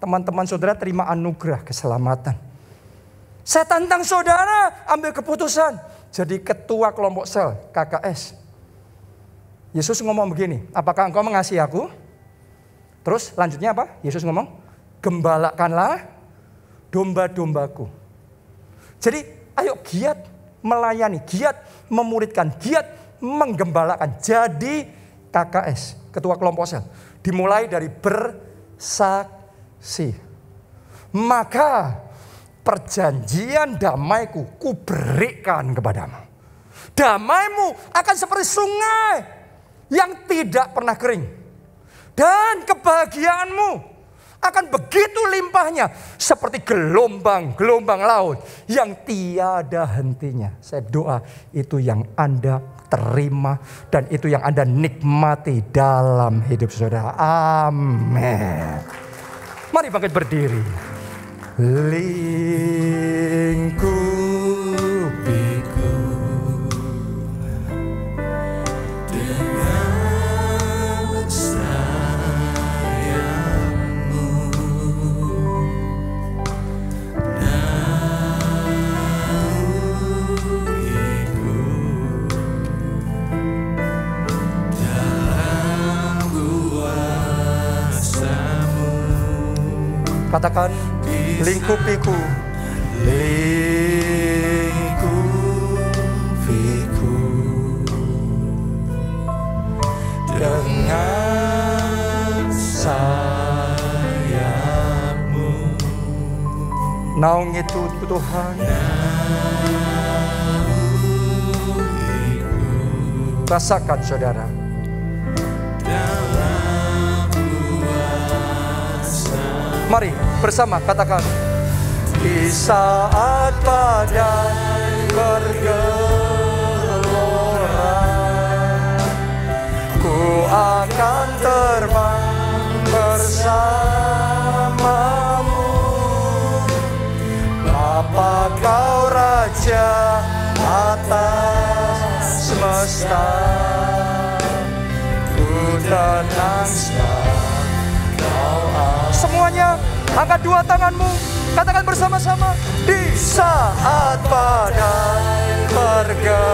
Teman-teman saudara terima anugerah keselamatan. Saya tantang saudara ambil keputusan jadi ketua kelompok sel KKS. Yesus ngomong begini, apakah engkau mengasihi aku? Terus lanjutnya apa? Yesus ngomong, gembalakanlah domba-dombaku. Jadi ayo giat melayani, giat memuridkan, giat menggembalakan. Jadi KKS, ketua kelompok sel. Dimulai dari maka perjanjian damaiku kuberikan kepadamu. Damaimu akan seperti sungai yang tidak pernah kering. Dan kebahagiaanmu akan begitu limpahnya seperti gelombang-gelombang laut yang tiada hentinya. Saya doa itu yang Anda terima dan itu yang Anda nikmati dalam hidup saudara. Amin. Mari bangkit berdiri. Lingkupiku dengan sayangmu, naungiku dalam kuasa-Mu. Katakan, lingkupiku, lingkupiku dengan Naungi Tuhan. Rasakan saudara. Mari bersama katakan. Di saat badai bergelora, ku akan terbang bersamamu. Bapa kau Raja atas semesta, ku tenang sebab kau Allah. Semuanya angkat dua tanganmu, katakan bersama-sama. Di saat badai bergelora,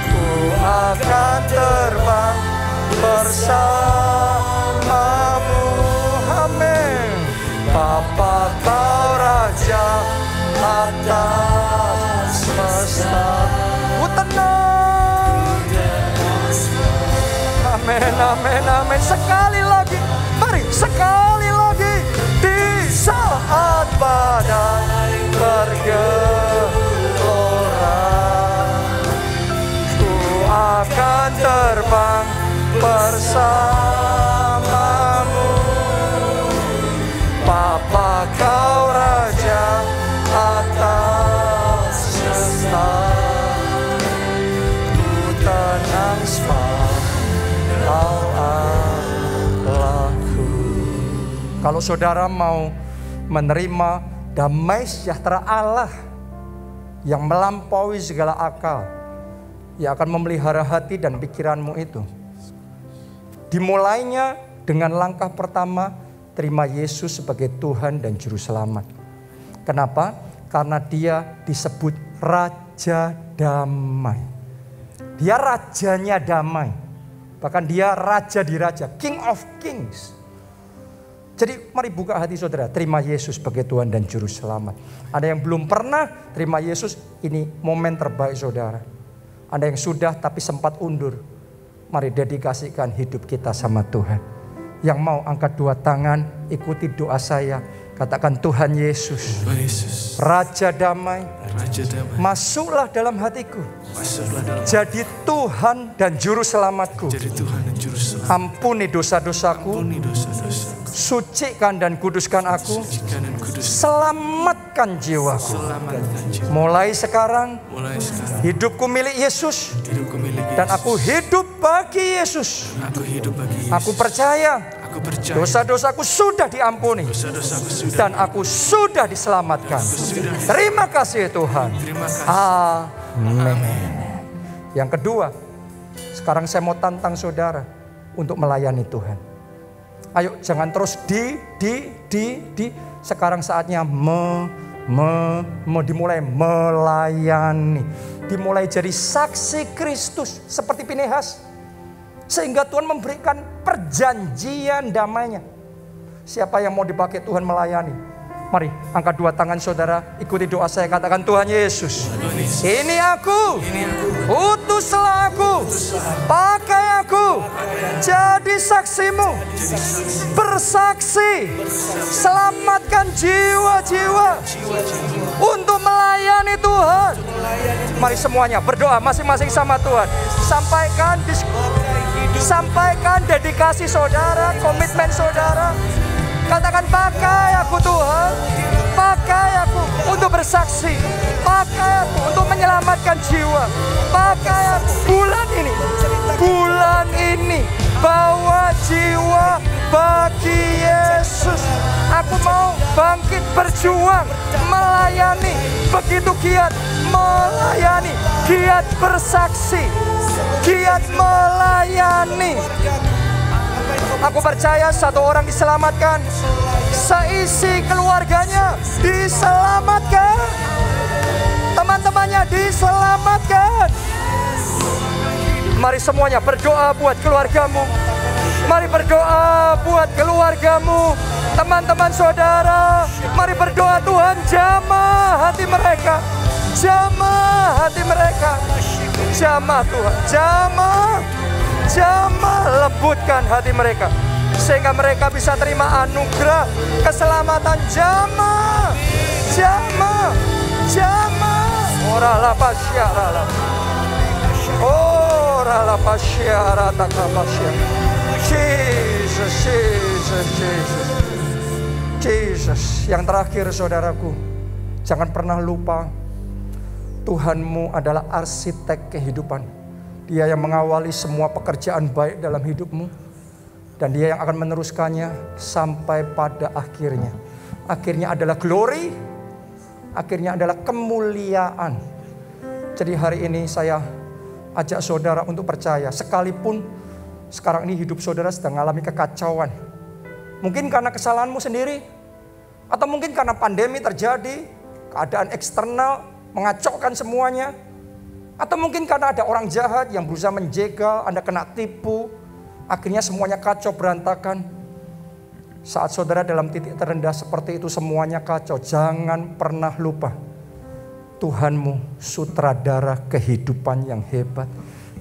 ku akan terbang bersamamu. Amin. Bapa kau Raja atas semesta, ku tenang. Amin, amin, amin. Sekali lagi, mari sekali lagi. Di saat badai bergelora, ku akan terbang bersamamu. Bapa kau Raja atas semesta, ku tenang sebab kau Allahku. Kalau saudara mau menerima damai sejahtera Allah yang melampaui segala akal, yang akan memelihara hati dan pikiranmu itu, dimulainya dengan langkah pertama, terima Yesus sebagai Tuhan dan Juru Selamat. Kenapa? Karena Dia disebut Raja Damai. Dia rajanya damai. Bahkan Dia Raja di Raja, King of Kings. Jadi mari buka hati saudara, terima Yesus sebagai Tuhan dan Juru Selamat. Ada yang belum pernah terima Yesus, ini momen terbaik saudara. Ada yang sudah tapi sempat undur, mari dedikasikan hidup kita sama Tuhan. Yang mau angkat dua tangan, ikuti doa saya. Katakan, Tuhan Yesus, Raja Damai, masuklah dalam hatiku. Jadi Tuhan dan Juru Selamatku. Ampuni dosa-dosaku. Sucikan dan kuduskan aku. Selamatkan jiwaku. Mulai sekarang, hidupku milik Yesus. Dan aku hidup bagi Yesus. Aku percaya dosa-dosaku sudah diampuni. Dan aku sudah diselamatkan. Terima kasih Tuhan. Amin. Yang kedua, sekarang saya mau tantang saudara untuk melayani Tuhan. Ayo jangan terus di. Sekarang saatnya dimulai melayani. Dimulai jadi saksi Kristus seperti Pinehas. Sehingga Tuhan memberikan perjanjian damainya. Siapa yang mau dipakai Tuhan melayani? Mari angkat dua tangan saudara, ikuti doa saya, katakan, Tuhan Yesus, ini aku, utuslah aku, pakai aku, jadi saksimu, bersaksi, selamatkan jiwa-jiwa untuk melayani Tuhan. Mari semuanya berdoa masing-masing sama Tuhan. Sampaikan dedikasi saudara, komitmen saudara. Katakan, pakai aku Tuhan, pakai aku untuk bersaksi, pakai aku untuk menyelamatkan jiwa, pakai aku bulan ini bawa jiwa bagi Yesus. Aku mau bangkit berjuang, melayani, begitu giat melayani, giat bersaksi, giat melayani. Aku percaya satu orang diselamatkan, seisi keluarganya diselamatkan, teman-temannya diselamatkan. Mari semuanya berdoa buat keluargamu. Mari berdoa buat keluargamu, teman-teman saudara. Mari berdoa, Tuhan jamah hati mereka, jamah hati mereka, jamah Tuhan, jamah lembutkan hati mereka. sehingga mereka bisa terima anugerah keselamatan jamaah. Ora la pasyara takabasya. Jesus. Yang terakhir saudaraku, jangan pernah lupa Tuhanmu adalah arsitek kehidupan. Dia yang mengawali semua pekerjaan baik dalam hidupmu, dan Dia yang akan meneruskannya sampai pada akhirnya. Akhirnya adalah glory, akhirnya adalah kemuliaan. Jadi hari ini saya ajak saudara untuk percaya, sekalipun sekarang ini hidup saudara sedang mengalami kekacauan. Mungkin karena kesalahanmu sendiri, atau mungkin karena pandemi terjadi, keadaan eksternal mengacaukan semuanya, atau mungkin karena ada orang jahat yang berusaha menjegal, Anda kena tipu, akhirnya semuanya kacau berantakan. Saat saudara dalam titik terendah seperti itu, semuanya kacau, jangan pernah lupa Tuhanmu sutradara kehidupan yang hebat.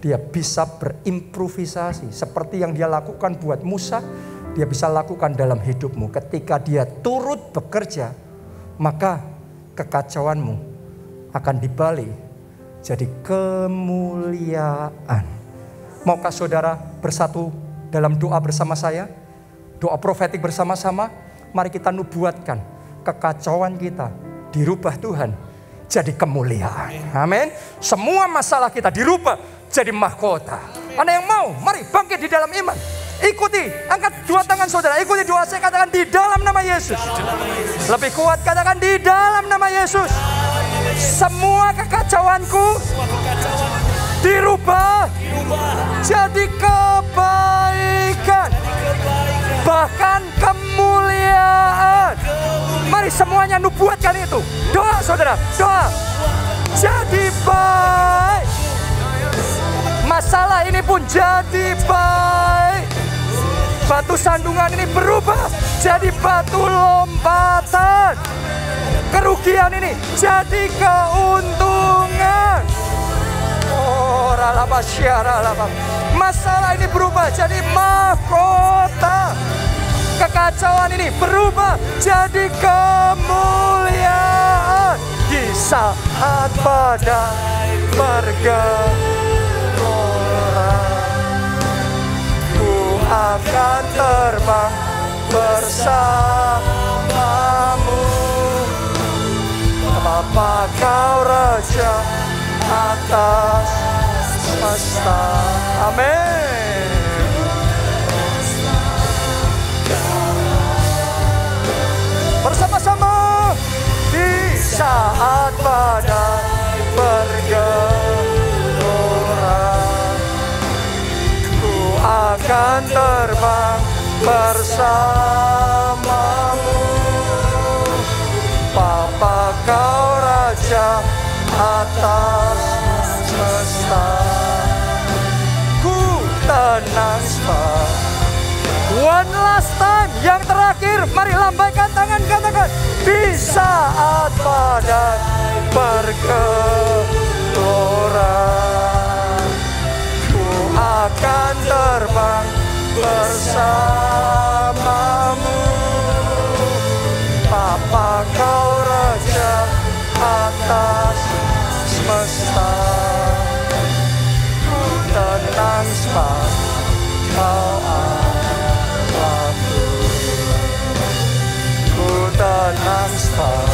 Dia bisa berimprovisasi seperti yang Dia lakukan buat Musa, Dia bisa lakukan dalam hidupmu. Ketika Dia turut bekerja, maka kekacauanmu akan dibalik jadi kemuliaan. Maukah saudara bersatu dalam doa bersama saya? Doa profetik bersama-sama. Mari kita nubuatkan kekacauan kita dirubah Tuhan jadi kemuliaan. Amin. Semua masalah kita dirubah jadi mahkota. Anda yang mau, mari bangkit di dalam iman. Ikuti, angkat dua tangan saudara, ikuti doa saya, katakan di dalam nama Yesus. Lebih kuat, katakan di dalam nama Yesus. Semua kekacauanku dirubah jadi kebaikan, bahkan kemuliaan. Mari semuanya nubuatkan itu. Doa saudara, doa. Jadi baik. Masalah ini pun jadi baik. Batu sandungan ini berubah jadi batu lompatan. Kerugian ini jadi keuntungan. Masalah ini berubah jadi mahkota. Kekacauan ini berubah jadi kemuliaan. Di saat badai bergelora, ku akan terbang bersamamu. Bapa Kau Raja atas semesta. Amin. Bersama-sama di saat badai bergelora, ku akan terbang bersamamu. Bapa Kau Raja atas semesta. Ku tenang semua. One last time, yang terakhir, mari lambaikan tangan, katakan di saat badai bergelora, ku akan terbang bersamamu. Bapa Kau Raja atas semesta. Ku tenang sebab Kau Allahku. Ku tenang sebab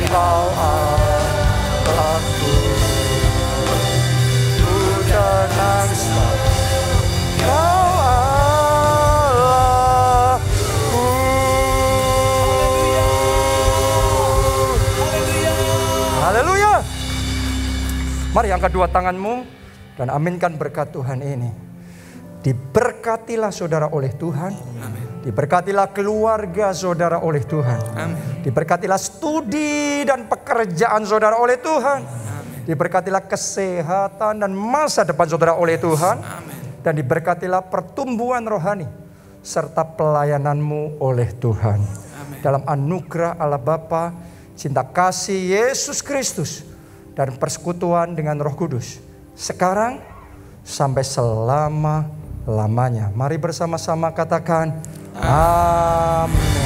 Kau Allahku. Ku tenang sebab Kau Allahku. Haleluya. Mari angkat dua tanganmu dan aminkan berkat Tuhan ini. Diberkatilah saudara oleh Tuhan. Amin. Diberkatilah keluarga saudara oleh Tuhan. Amin. Diberkatilah studi dan pekerjaan saudara oleh Tuhan. Amin. Diberkatilah kesehatan dan masa depan saudara oleh Tuhan. Amin. Dan diberkatilah pertumbuhan rohani serta pelayananmu oleh Tuhan. Amin. Dalam anugerah Allah Bapa, cinta kasih Yesus Kristus, dan persekutuan dengan Roh Kudus sekarang sampai selama lamanya. Mari bersama-sama katakan amin.